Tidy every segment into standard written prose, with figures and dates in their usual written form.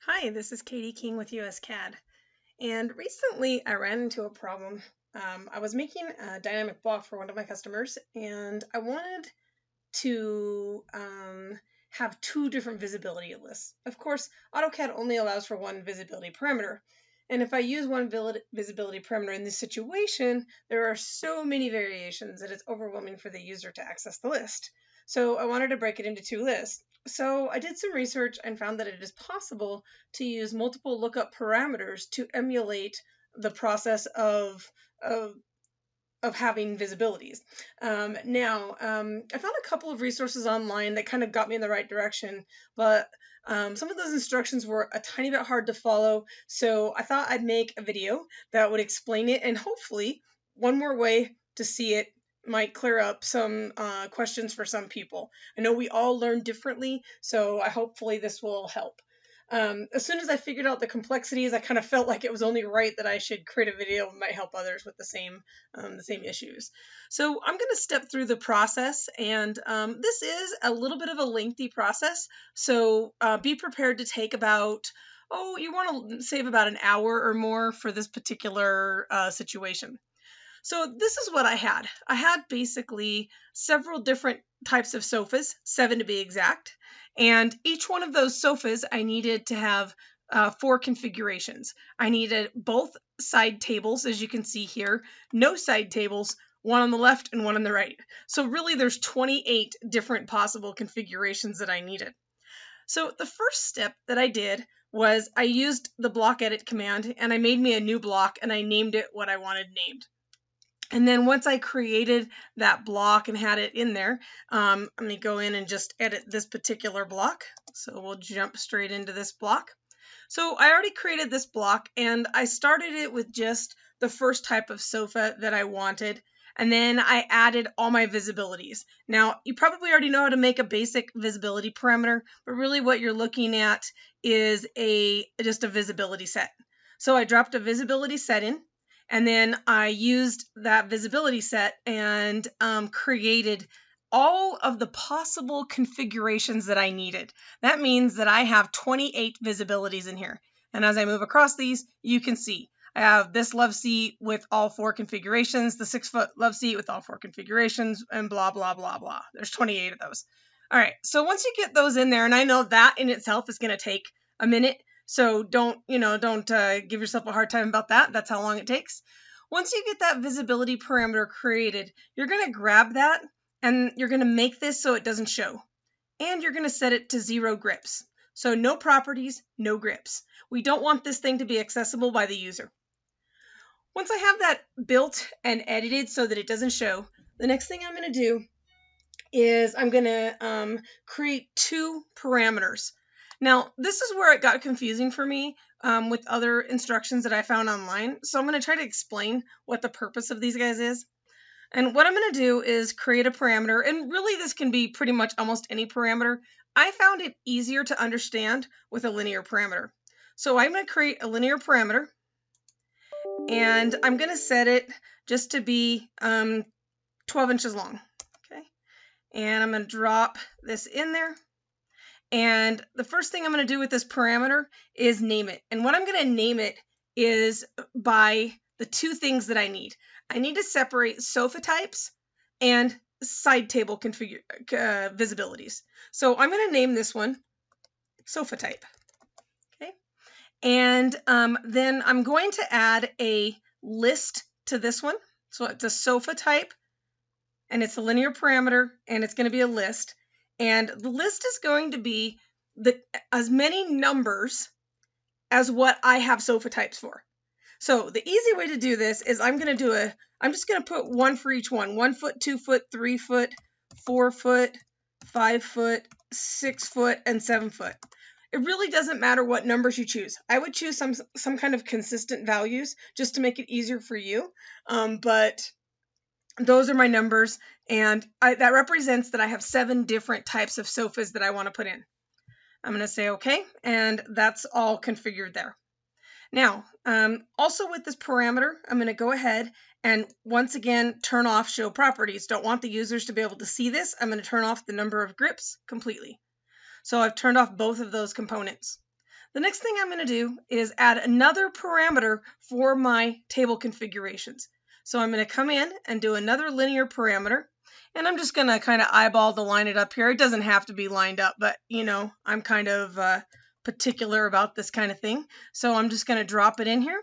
Hi, this is Katie King with AutoCAD. And recently I ran into a problem. I was making a dynamic block for one of my customers, and I wanted to have two different visibility lists. Of course, AutoCAD only allows for one visibility parameter. And if I use one visibility parameter in this situation, there are so many variations that it's overwhelming for the user to access the list. So I wanted to break it into two lists. So I did some research and found that it is possible to use multiple lookup parameters to emulate the process of having visibilities. I found a couple of resources online that kind of got me in the right direction, but some of those instructions were a tiny bit hard to follow, so I thought I'd make a video that would explain it, and hopefully one more way to see it might clear up some questions for some people. I know we all learn differently, so hopefully this will help. As soon as I figured out the complexities, I kind of felt like it was only right that I should create a video that might help others with the same issues. So I'm going to step through the process, and this is a little bit of a lengthy process. So be prepared to take about, you want to save about an hour or more for this particular situation. So this is what I had. I had basically several different types of sofas, 7 to be exact. And each one of those sofas, I needed to have 4 configurations. I needed both side tables, as you can see here, no side tables, one on the left and one on the right. So really there's 28 different possible configurations that I needed. So the first step that I did was I used the block edit command, and I made me a new block and I named it what I wanted named. And then once I created that block and had it in there, let me go in and just edit this particular block. So we'll jump straight into this block. So I already created this block, and I started it with just the first type of sofa that I wanted. And then I added all my visibilities. Now, you probably already know how to make a basic visibility parameter, but really what you're looking at is just a visibility set. So I dropped a visibility set in, and then I used that visibility set and created all of the possible configurations that I needed. That means that I have 28 visibilities in here. And as I move across these, you can see I have this love seat with all 4 configurations, the 6-foot love seat with all 4 configurations, and blah, blah, blah, blah. There's 28 of those. All right, so once you get those in there, and I know that in itself is going to take a minute, so don't give yourself a hard time about that. That's how long it takes. Once you get that visibility parameter created, you're going to grab that and you're going to make this so it doesn't show. And you're going to set it to 0 grips. So no properties, no grips. We don't want this thing to be accessible by the user. Once I have that built and edited so that it doesn't show, the next thing I'm going to do is I'm going to create 2 parameters. Now, this is where it got confusing for me with other instructions that I found online. So I'm going to try to explain what the purpose of these guys is. And what I'm going to do is create a parameter, and really this can be pretty much almost any parameter. I found it easier to understand with a linear parameter. So I'm going to create a linear parameter, and I'm going to set it just to be 12 inches long. Okay, and I'm going to drop this in there. And the first thing I'm going to do with this parameter is name it. And what I'm going to name it is by the 2 things that I need. I need to separate sofa types and side table visibilities. So I'm going to name this one sofa type. Okay, and then I'm going to add a list to this one. So it's a sofa type, and it's a linear parameter, and it's going to be a list. And the list is going to be as many numbers as what I have sofa types for. So the easy way to do this is I'm just going to put 1 for each one. 1 foot, 2 foot, 3 foot, 4 foot, 5 foot, 6 foot, and 7 foot. It really doesn't matter what numbers you choose. I would choose some kind of consistent values just to make it easier for you. But those are my numbers, and that represents that I have 7 different types of sofas that I want to put in. I'm going to say OK, and that's all configured there. Now, also with this parameter, I'm going to go ahead and once again turn off show properties. Don't want the users to be able to see this. I'm going to turn off the number of grips completely. So I've turned off both of those components. The next thing I'm going to do is add another parameter for my table configurations. So I'm going to come in and do another linear parameter, and I'm just going to kind of eyeball to line it up here. It doesn't have to be lined up, but you know, I'm kind of particular about this kind of thing. So I'm just going to drop it in here.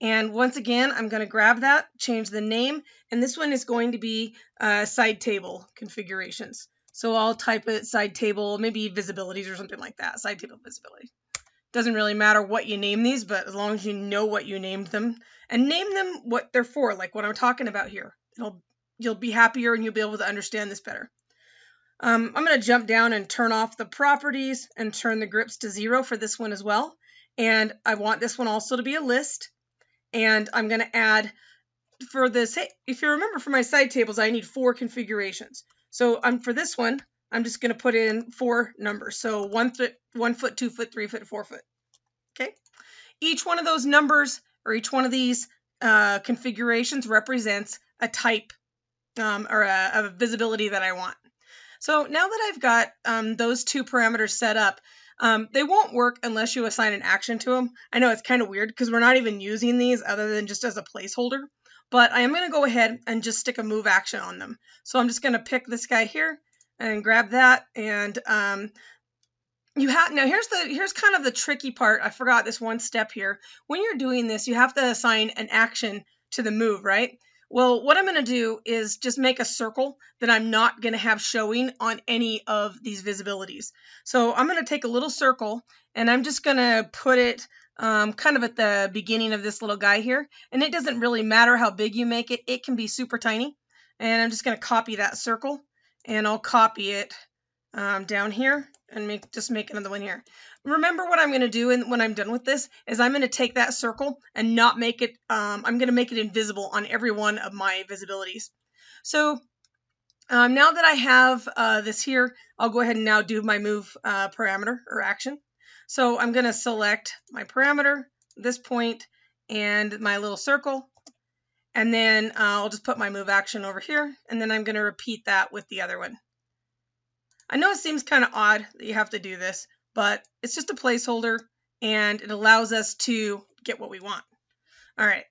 And once again, I'm going to grab that, change the name, and this one is going to be side table configurations. So I'll type it side table, maybe visibilities or something like that, side table visibility. Doesn't really matter what you name these, but as long as you know what you named them and name them what they're for, like what I'm talking about here, you'll be happier and you'll be able to understand this better. I'm going to jump down and turn off the properties and turn the grips to 0 for this one as well. And I want this one also to be a list. And I'm going to add for this, if you remember for my side tables, I need 4 configurations. So for this one, I'm just going to put in 4 numbers. So 1 foot, 2 foot, 3 foot, 4 foot. Okay. Each one of those numbers or each one of these configurations represents a type or a visibility that I want. So now that I've got those 2 parameters set up, they won't work unless you assign an action to them. I know it's kind of weird because we're not even using these other than just as a placeholder. But I am going to go ahead and just stick a move action on them. So I'm just going to pick this guy here and grab that, and now here's kind of the tricky part. I forgot this one step here. When you're doing this, you have to assign an action to the move, right? Well, what I'm going to do is just make a circle that I'm not going to have showing on any of these visibilities. So I'm going to take a little circle and I'm just going to put it kind of at the beginning of this little guy here. And it doesn't really matter how big you make it. It can be super tiny. And I'm just going to copy that circle, and I'll copy it down here and just make another one here. Remember what I'm going to do when I'm done with this is I'm going to take that circle and not make it, I'm going to make it invisible on every one of my visibilities. So now that I have this here, I'll go ahead and now do my move parameter or action. So I'm going to select my parameter, this point, and my little circle. And then I'll just put my move action over here, and then I'm going to repeat that with the other one. I know it seems kind of odd that you have to do this, but it's just a placeholder, and it allows us to get what we want. All right.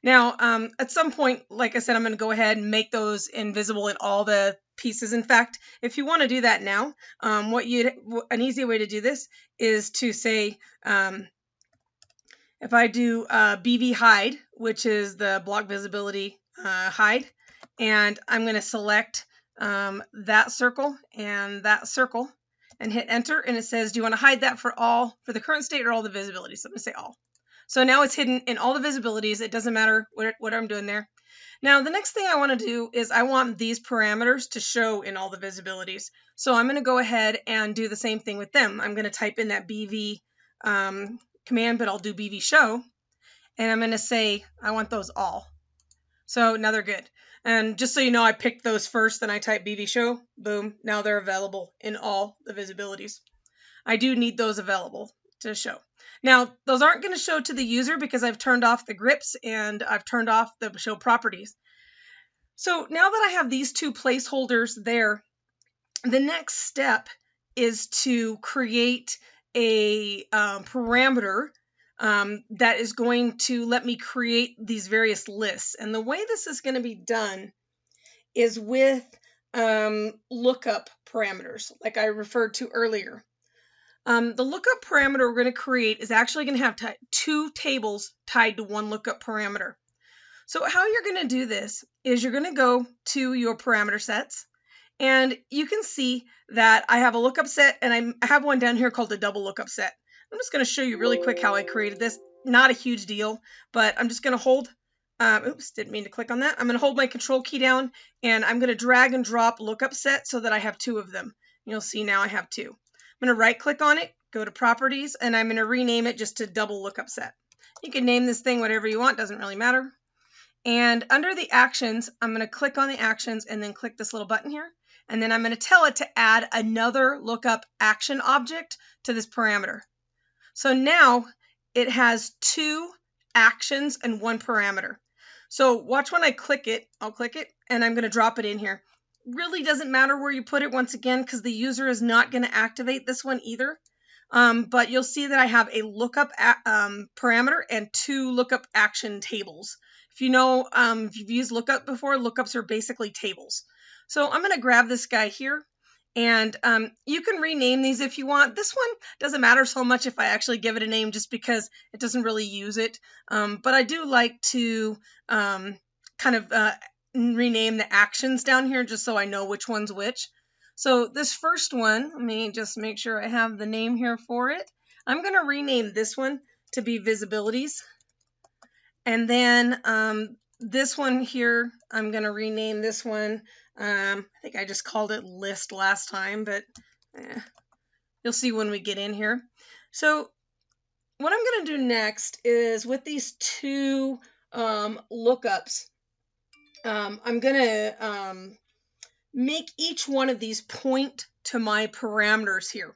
Now, at some point, like I said, I'm going to go ahead and make those invisible in all the pieces. In fact, if you want to do that now, an easy way to do this is to say, if I do BV hide, which is the block visibility hide, and I'm going to select that circle and hit enter, and it says, do you want to hide that for the current state or all the visibilities? So I'm going to say all. So now it's hidden in all the visibilities. It doesn't matter what I'm doing there. Now the next thing I want to do is I want these parameters to show in all the visibilities. So I'm going to go ahead and do the same thing with them. I'm going to type in that BV command, but I'll do BV show, and I'm going to say I want those all. So now they're good. And just so you know, I picked those first, then I type BV show, boom, now they're available in all the visibilities. I do need those available to show. Now, those aren't going to show to the user because I've turned off the grips and I've turned off the show properties. So now that I have these 2 placeholders there, the next step is to create a parameter that is going to let me create these various lists. And the way this is going to be done is with lookup parameters, like I referred to earlier. The lookup parameter we're going to create is actually going to have 2 tables tied to one lookup parameter. So how you're going to do this is you're going to go to your parameter sets, and you can see that I have a lookup set, and I have one down here called a double lookup set. I'm just going to show you really quick how I created this. Not a huge deal, but I'm just going to hold, oops, didn't mean to click on that. I'm going to hold my control key down, and I'm going to drag and drop lookup set so that I have 2 of them. You'll see now I have 2. I'm going to right click on it, go to properties, and I'm going to rename it just to double lookup set. You can name this thing whatever you want, doesn't really matter. And under the actions, I'm going to click on the actions and then click this little button here. And then I'm going to tell it to add another lookup action object to this parameter. So now it has 2 actions and 1 parameter. So watch when I click it, I'll click it, and I'm going to drop it in here. Really doesn't matter where you put it once again because the user is not going to activate this one either. but you'll see that I have a lookup parameter and 2 lookup action tables. If you know, if you've used lookup before, lookups are basically tables. So I'm going to grab this guy here, and you can rename these if you want. This one doesn't matter so much if I actually give it a name, just because it doesn't really use it. But I do like to kind of rename the actions down here just so I know which one's which. So this first one, let me just make sure I have the name here for it. I'm going to rename this one to be Visibilities. And then this one here, I'm going to rename this one. I think I just called it List last time, but you'll see when we get in here. So what I'm going to do next is with these 2 lookups, I'm going to make each one of these point to my parameters here.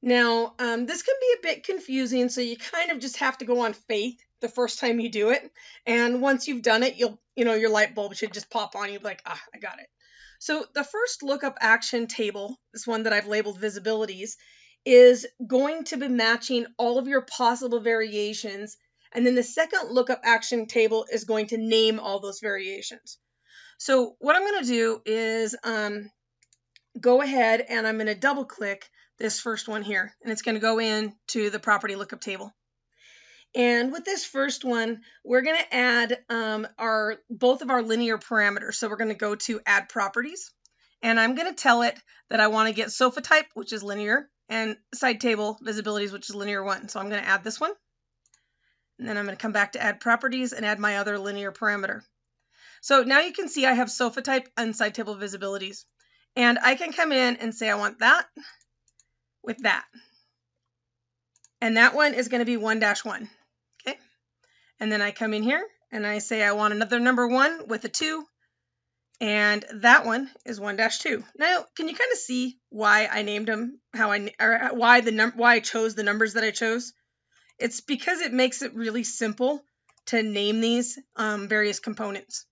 Now, this can be a bit confusing, so you kind of just have to go on faith the first time you do it. And once you've done it, your light bulb should just pop on. You'll be like, ah, I got it. So the first lookup action table, this one that I've labeled Visibilities, is going to be matching all of your possible variations. And then the second lookup action table is going to name all those variations. So what I'm going to do is go ahead and I'm going to double click this first one here, and it's going to go into the property lookup table. And with this first one, we're going to add both of our linear parameters. So we're going to go to Add Properties, and I'm going to tell it that I want to get sofa type, which is linear, and side table visibilities, which is linear 1. So I'm going to add this one, and then I'm going to come back to Add Properties and add my other linear parameter. So now you can see I have sofa type and side table visibilities, and I can come in and say I want that with that. And that one is going to be 1-1. Okay. And then I come in here and I say I want another number 1 with a 2. And that one is 1-2. Now, can you kind of see why I named them, why I chose the numbers that I chose? It's because it makes it really simple to name these various components.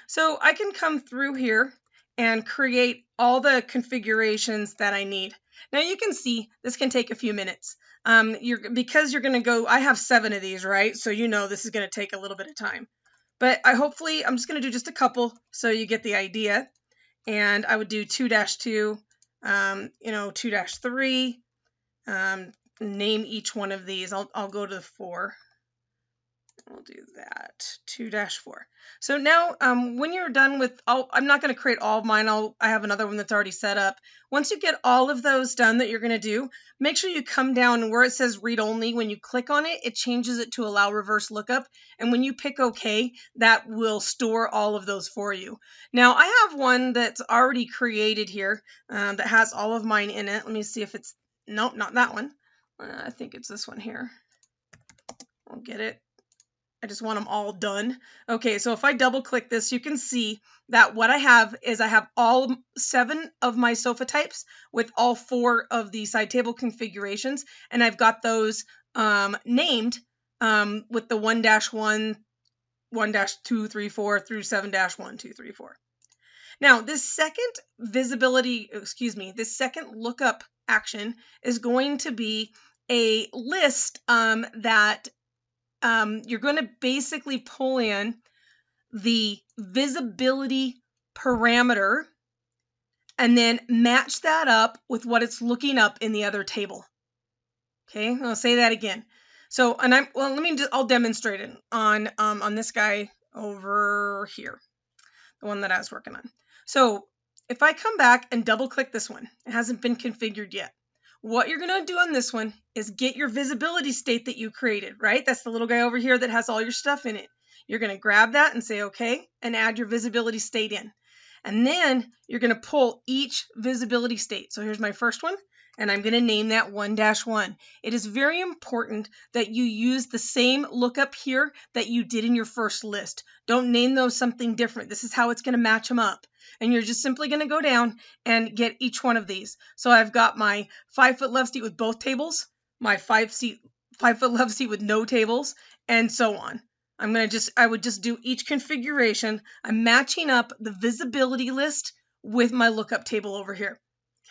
So I can come through here and create all the configurations that I need. Now you can see this can take a few minutes. Because you're going to go, I have 7 of these, right? So you know this is going to take a little bit of time. But hopefully I'm just going to do just a couple so you get the idea. And I would do 2-2, 2-3, name each one of these. I'll go to the 4. We'll do that, 2-4. So now when you're done with, I'm not going to create all of mine. I have another one that's already set up. Once you get all of those done that you're going to do, make sure you come down where it says read only. When you click on it, it changes it to allow reverse lookup. And when you pick OK, that will store all of those for you. Now I have one that's already created here that has all of mine in it. Let me see if it's, nope, not that one. I think it's this one here. I'll get it. I just want them all done. Okay, so if I double click this, you can see that what I have is I have all 7 of my sofa types with all 4 of the side table configurations, and I've got those named with the 1-1, 1-2, 3, 4 through 7-1, 2, 3, 4. Now, this second this second lookup action is going to be a list that you're going to basically pull in the visibility parameter and then match that up with what it's looking up in the other table. Okay, I'll say that again. So, and I'll demonstrate it on this guy over here, the one that I was working on. So if I come back and double click this one, it hasn't been configured yet. What you're going to do on this one is get your visibility state that you created, right? That's the little guy over here that has all your stuff in it. You're going to grab that and say, okay, and add your visibility state in. And then you're going to pull each visibility state. So here's my first one, and I'm going to name that 1-1. It is very important that you use the same lookup here that you did in your first list. Don't name those something different. This is how it's going to match them up. And you're just simply going to go down and get each one of these. So I've got my 5-foot love seat with both tables, my 5-foot love seat with no tables, and so on. I would just do each configuration. I'm matching up the visibility list with my lookup table over here.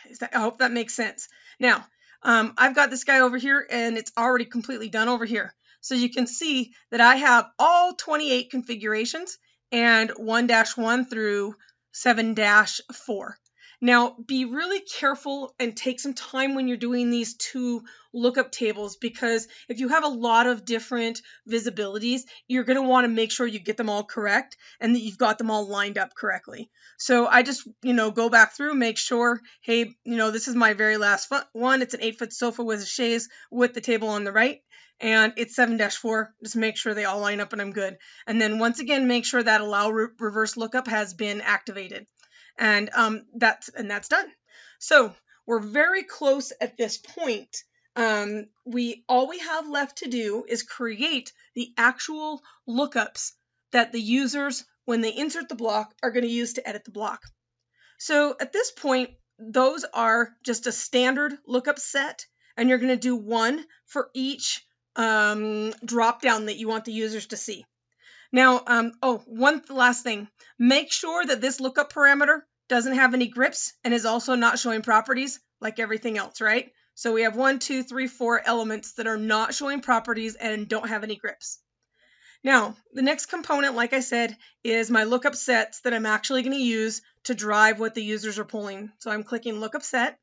Okay, I hope that makes sense. Now, I've got this guy over here and it's already completely done over here. So you can see that I have all 28 configurations and 1-1 through 7-4. Now, be really careful and take some time when you're doing these two lookup tables, because if you have a lot of different visibilities, you're going to want to make sure you get them all correct and that you've got them all lined up correctly. So I just, go back through, make sure, hey, this is my very last one. It's an 8-foot sofa with a chaise with the table on the right, and it's 7-4. Just make sure they all line up and I'm good. And then once again, make sure that allow reverse lookup has been activated. And that's done. So we're very close at this point. All we have left to do is create the actual lookups that the users, when they insert the block, are going to use to edit the block. So at this point, those are just a standard lookup set, and you're going to do one for each drop down that you want the users to see. Now, one last thing. Make sure that this lookup parameter doesn't have any grips and is also not showing properties like everything else, right? So we have 1, 2, 3, 4 elements that are not showing properties and don't have any grips. Now, the next component, like I said, is my lookup sets that I'm actually going to use to drive what the users are pulling. So I'm clicking lookup set,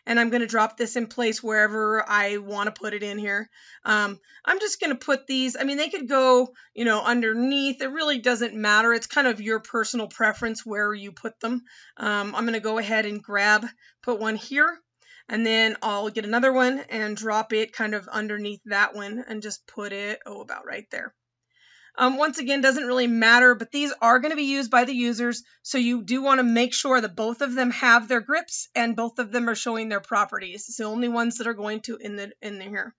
and I'm going to drop this in place wherever I want to put it in here. I'm just going to put these, they could go, underneath. It really doesn't matter. It's kind of your personal preference where you put them. I'm going to go ahead and put one here, and then I'll get another one and drop it kind of underneath that one and just put it, about right there. Once again, doesn't really matter, but these are going to be used by the users, so you do want to make sure that both of them have their grips and both of them are showing their properties. It's the only ones that are going to in here.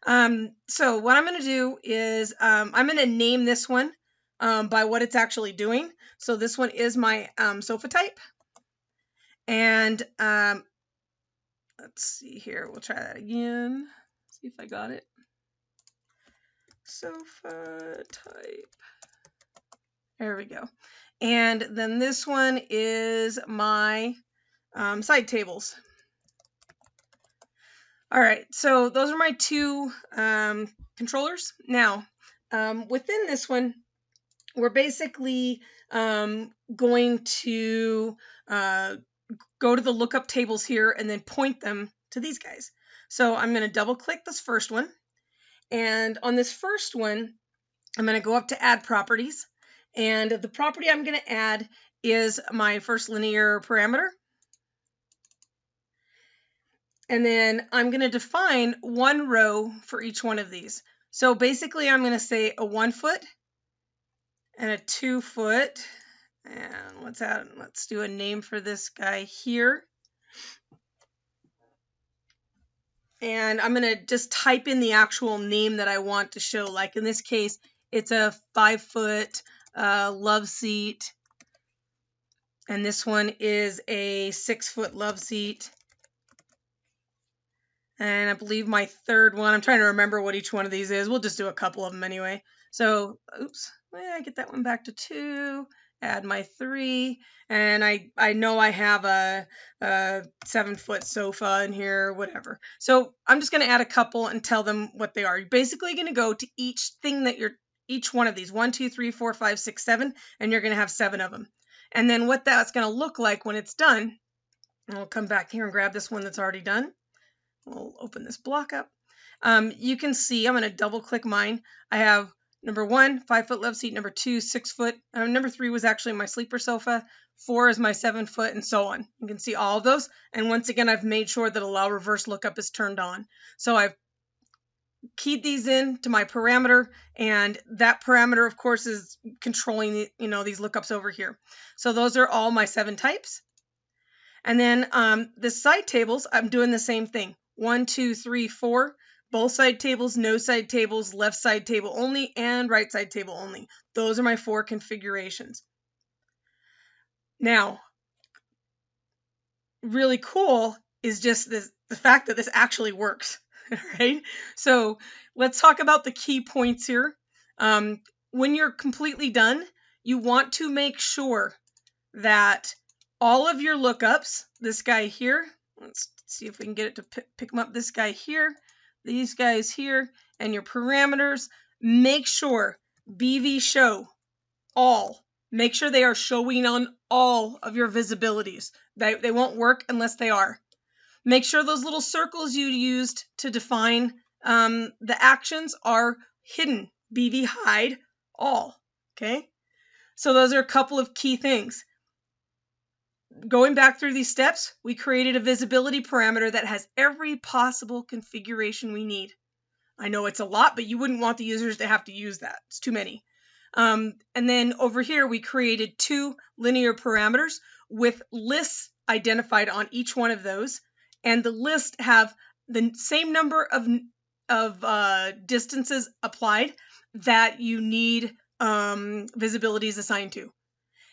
So what I'm going to do is I'm going to name this one by what it's actually doing. So this one is my sofa type, and let's see here. We'll try that again. See if I got it. Sofa type. There we go. And then this one is my side tables. All right, so those are my two controllers. Now, within this one, we're basically going to go to the lookup tables here and then point them to these guys. So I'm going to double click this first one. And on this first one, I'm going to go up to add properties. And the property I'm going to add is my first linear parameter. And then I'm going to define one row for each one of these. So basically, I'm going to say a 1 foot and a 2 foot. And let's do a name for this guy here. And I'm going to just type in the actual name that I want to show. Like in this case, it's a 5 foot love seat. And this one is a 6 foot love seat. And I believe my third one, I'm trying to remember what each one of these is. We'll just do a couple of them anyway. So, I get that one back to 2. Add my 3, and I know I have a 7 foot sofa in here, whatever. So I'm just going to add a couple and tell them what they are. You're basically going to go to each thing that each one of these, 1, 2, 3, 4, 5, 6, 7, and you're going to have 7 of them. And then what that's going to look like when it's done, and we'll come back here and grab this one that's already done. We'll open this block up. You can see I'm going to double click mine. I have number 1, 5 foot love seat. Number 2, 6 foot. Number 3 was actually my sleeper sofa. 4 is my 7 foot, and so on. You can see all of those. And once again, I've made sure that allow reverse lookup is turned on. So I've keyed these in to my parameter, and that parameter, of course, is controlling these lookups over here. So those are all my 7 types. And then the side tables, I'm doing the same thing. 1, 2, 3, 4. Both side tables, no side tables, left side table only, and right side table only. Those are my 4 configurations. Now, really cool is just the fact that this actually works, right? So let's talk about the key points here. When you're completely done, you want to make sure that all of your lookups, this guy here, let's see if we can get it to pick them up. This guy here, these guys here, and your parameters. Make sure BV show all. Make sure they are showing on all of your visibilities. They won't work unless they are. Make sure those little circles you used to define the actions are hidden. BV hide all. Okay? So those are a couple of key things. Going back through these steps, we created a visibility parameter that has every possible configuration we need. I know it's a lot, but you wouldn't want the users to have to use that. It's too many. And then over here, we created 2 linear parameters with lists identified on each one of those. And the lists have the same number of distances applied that you need visibilities assigned to.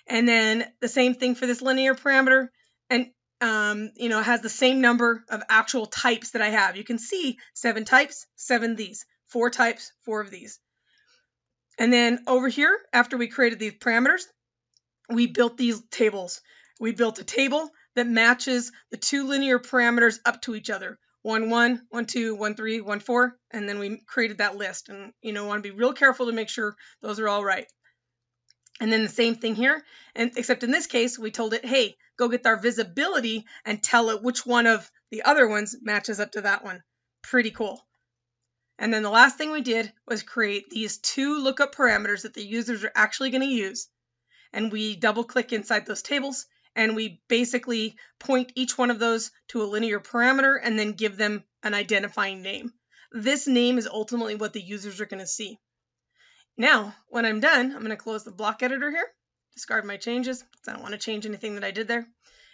And then the same thing for this linear parameter, and it has the same number of actual types that I have. You can see 7 types, 7 these, 4 types, 4 of these. And then over here, after we created these parameters, we built these tables. We built a table that matches the 2 linear parameters up to each other. 1, 1, 1, 2, 1, 3, 1, 4, and then we created that list. And want to be real careful to make sure those are all right. And then the same thing here, and except in this case, we told it, hey, go get our visibility and tell it which one of the other ones matches up to that one. Pretty cool. And then the last thing we did was create these 2 lookup parameters that the users are actually going to use. And we double click inside those tables, and we basically point each one of those to a linear parameter and then give them an identifying name. This name is ultimately what the users are going to see. Now, when I'm done, I'm going to close the block editor here, discard my changes, because I don't want to change anything that I did there.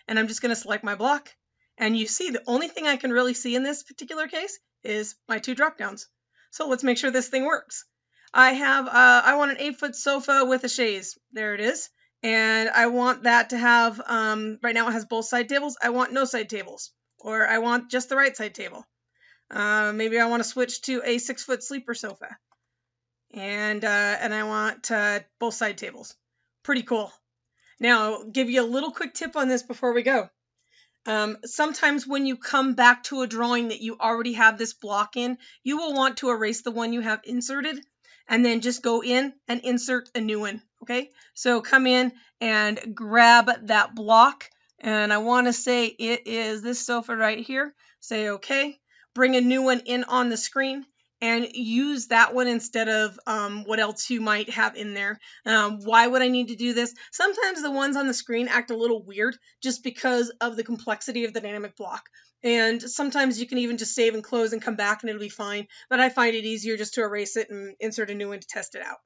And I'm just going to select my block. And you see the only thing I can really see in this particular case is my 2 dropdowns. So let's make sure this thing works. I want an 8-foot sofa with a chaise. There it is. And I want that to have, right now it has both side tables. I want no side tables. Or I want just the right side table. Maybe I want to switch to a 6-foot sleeper sofa. And I want both side tables. Pretty cool. Now, I'll give you a little quick tip on this before we go. Sometimes when you come back to a drawing that you already have this block in, you will want to erase the one you have inserted and then just go in and insert a new one. Okay, so come in and grab that block, and I want to say it is this sofa right here. Say okay, bring a new one in on the screen and use that one instead of what else you might have in there. Why would I need to do this? Sometimes the ones on the screen act a little weird just because of the complexity of the dynamic block. And sometimes you can even just save and close and come back and it'll be fine. But I find it easier just to erase it and insert a new one to test it out.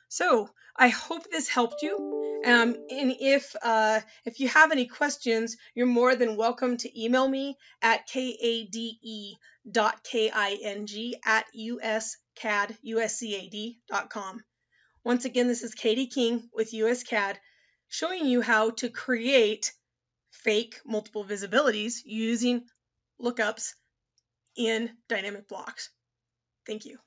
So I hope this helped you. And if you have any questions, you're more than welcome to email me at kade.king@uscad.com. Once again, this is Katie King with USCAD, showing you how to create fake multiple visibilities using lookups in dynamic blocks. Thank you.